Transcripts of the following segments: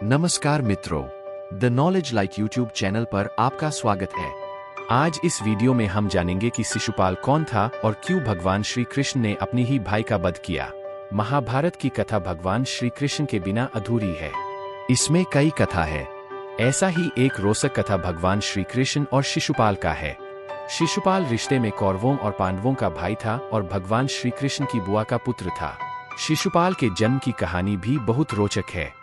नमस्कार मित्रों, the knowledge light YouTube channel पर आपका स्वागत है। आज इस वीडियो में हम जानेंगे कि शिशुपाल कौन था और क्यों भगवान श्री कृष्ण ने अपनी ही भाई का वध किया। महाभारत की कथा भगवान श्री कृष्ण के बिना अधूरी है। इसमें कई कथा है। ऐसा ही एक रोचक कथा भगवान श्री कृष्ण और शिशुपाल का है। शिशुपाल रिश्ते में कौरवों और पांडवों का भाई था और भगवान श्री कृष्ण की बुआ का पुत्र था। शिशुपाल के जन्म की कहानी भी बहुत रोचक है।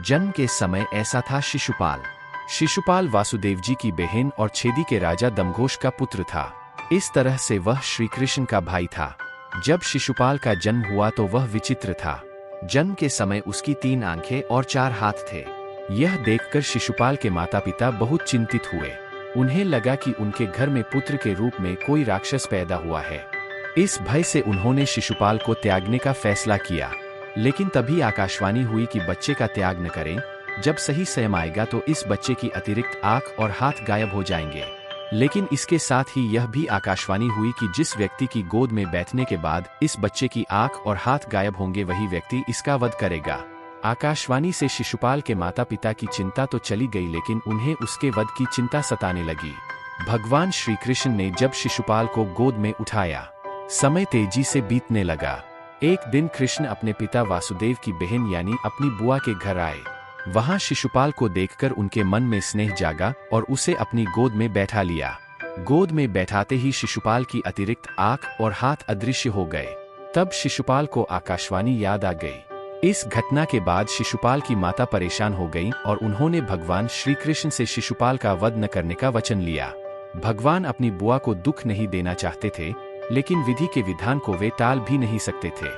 जन्म के समय ऐसा था। शिशुपाल वासुदेव जी की बहन और छेदी के राजा दमघोष का पुत्र था। इस तरह से वह श्री कृष्ण का भाई था। जब शिशुपाल का जन्म हुआ तो वह विचित्र था। जन्म के समय उसकी 3 आंखें और 4 हाथ थे। यह देखकर शिशुपाल के माता पिता बहुत चिंतित हुए। उन्हें लगा कि उनके घर में पुत्र के रूप में कोई राक्षस पैदा हुआ है। इस भय से उन्होंने शिशुपाल को त्यागने का फैसला किया। लेकिन तभी आकाशवाणी हुई कि बच्चे का त्याग न करें। जब सही समय आएगा तो इस बच्चे की अतिरिक्त आंख और हाथ गायब हो जाएंगे। लेकिन इसके साथ ही यह भी आकाशवाणी हुई कि जिस व्यक्ति की गोद में बैठने के बाद इस बच्चे की आंख और हाथ गायब होंगे वही व्यक्ति इसका वध करेगा। आकाशवाणी से शिशुपाल के माता पिता की चिंता तो चली गई, लेकिन उन्हें उसके वध की चिंता सताने लगी। भगवान श्री कृष्ण ने जब शिशुपाल को गोद में उठाया, समय तेजी से बीतने लगा। एक दिन कृष्ण अपने पिता वासुदेव की बहन यानी अपनी बुआ के घर आए। वहां शिशुपाल को देखकर उनके मन में स्नेह जागा और उसे अपनी गोद में बैठा लिया। गोद में बैठाते ही शिशुपाल की अतिरिक्त आंख और हाथ अदृश्य हो गए। तब शिशुपाल को आकाशवाणी याद आ गई। इस घटना के बाद शिशुपाल की माता परेशान हो गईं और उन्होंने भगवान श्री कृष्ण से शिशुपाल का वध न करने का वचन लिया। भगवान अपनी बुआ को दुख नहीं देना चाहते थे, लेकिन विधि के विधान को वे टाल भी नहीं सकते थे।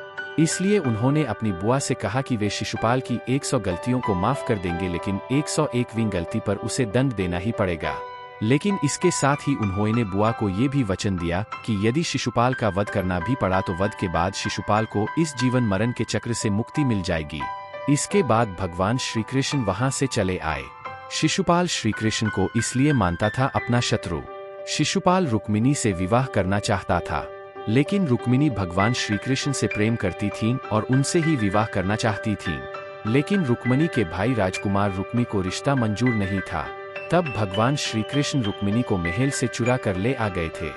इसलिए उन्होंने अपनी बुआ से कहा कि वे शिशुपाल की 100 गलतियों को माफ कर देंगे, लेकिन 101वीं गलती पर उसे दंड देना ही पड़ेगा। लेकिन इसके साथ ही उन्होंने बुआ को ये भी वचन दिया कि यदि शिशुपाल का वध करना भी पड़ा तो वध के बाद शिशुपाल को इस जीवन मरण के चक्र से मुक्ति मिल जाएगी। इसके बाद भगवान श्री कृष्ण वहां से चले आए। शिशुपाल श्री कृष्ण को इसलिए मानता था अपना शत्रु। शिशुपाल रुक्मिणी से विवाह करना चाहता था, लेकिन रुक्मिणी भगवान श्री कृष्ण से प्रेम करती थीं और उनसे ही विवाह करना चाहती थीं। लेकिन रुक्मिणी के भाई राजकुमार रुक्मी को रिश्ता मंजूर नहीं था। तब भगवान श्री कृष्ण रुक्मिणी को महल से चुरा कर ले आ गए थे।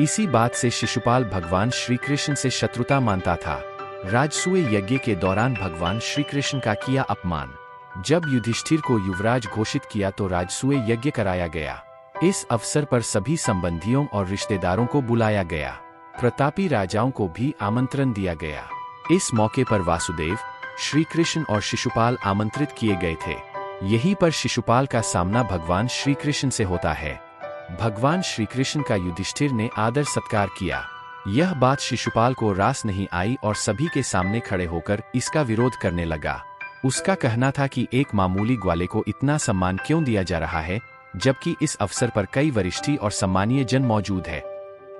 इसी बात से शिशुपाल भगवान श्री कृष्ण से शत्रुता मानता था। राजसूय यज्ञ के दौरान भगवान श्री कृष्ण का किया अपमान। जब युधिष्ठिर को युवराज घोषित किया तो राजसूय यज्ञ कराया गया। इस अवसर पर सभी संबंधियों और रिश्तेदारों को बुलाया गया। प्रतापी राजाओं को भी आमंत्रण दिया गया। इस मौके पर वासुदेव, श्री कृष्ण और शिशुपाल आमंत्रित किए गए थे। यहीं पर शिशुपाल का सामना भगवान श्री कृष्ण से होता है। भगवान श्री कृष्ण का युधिष्ठिर ने आदर सत्कार किया। यह बात शिशुपाल को रास नहीं आई और सभी के सामने खड़े होकर इसका विरोध करने लगा। उसका कहना था कि एक मामूली ग्वाले को इतना सम्मान क्यों दिया जा रहा है, जबकि इस अवसर पर कई वरिष्ठी और सम्मानीय जन मौजूद है।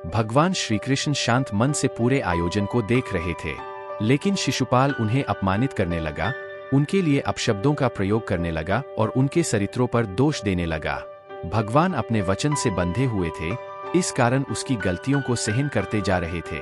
भगवान श्री कृष्ण शांत मन से पूरे आयोजन को देख रहे थे, लेकिन शिशुपाल उन्हें अपमानित करने लगा, उनके लिए अपशब्दों का प्रयोग करने लगा और उनके चरित्रों पर दोष देने लगा। भगवान अपने वचन से बंधे हुए थे, इस कारण उसकी गलतियों को सहन करते जा रहे थे।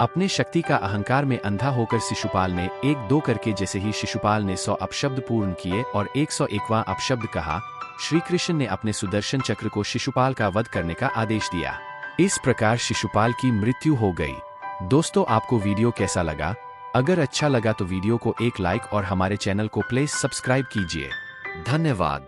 अपने शक्ति का अहंकार में अंधा होकर शिशुपाल ने 1-2 करके, जैसे ही शिशुपाल ने 100 अपशब्द पूर्ण किए और 101वां अपशब्द कहा, श्री कृष्ण ने अपने सुदर्शन चक्र को शिशुपाल का वध करने का आदेश दिया। इस प्रकार शिशुपाल की मृत्यु हो गई। दोस्तों, आपको वीडियो कैसा लगा? अगर अच्छा लगा तो वीडियो को एक लाइक और हमारे चैनल को प्लीज सब्सक्राइब कीजिए। धन्यवाद।